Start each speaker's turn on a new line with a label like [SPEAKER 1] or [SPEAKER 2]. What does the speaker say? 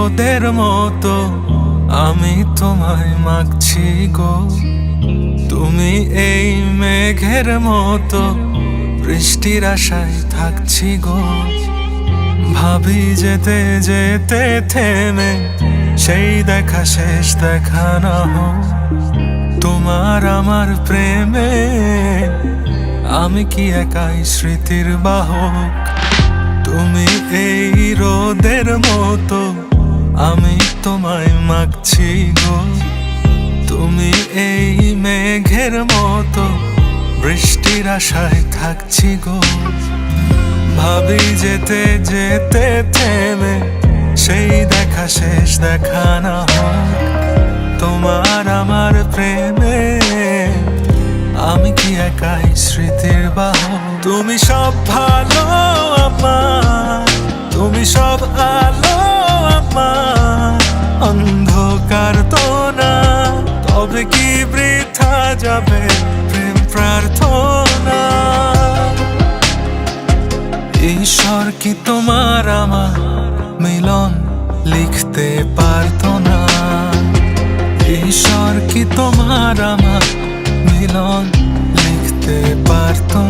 [SPEAKER 1] রোদের মতো আমি তোমায় মাগছি গো। তুমি এই মেঘের মতো বৃষ্টির আশায় থাকছি গো। ভাবি যেতে যেতে থেমে সেই দেখা শেষ দেখা না হোক। তোমার আমার প্রেমে আমি কি একাই স্মৃতির বাহক। তুমি এই রোদের মতো আমি তোমায় মাগছি গো। তুমি এই মেঘের মতো বৃষ্টির আশায় থাকছি গো। ভাবি যেতে যেতে থেমে সেই দেখা শেষ দেখা না হোক। তোমার আমার প্রেমে আমি কি একাই স্মৃতির বাহক। তুমি সব ভালো আমার, তুমি সব আলো আমার, অন্ধকার তো না। তবে কি বৃথা যাবে প্রেম প্রার্থনা। ঈশ্বর কি তোমার আমার মিলন লিখতে পারতো না। ঈশ্বর কি তোমার আমার মিলন লিখতে পারতো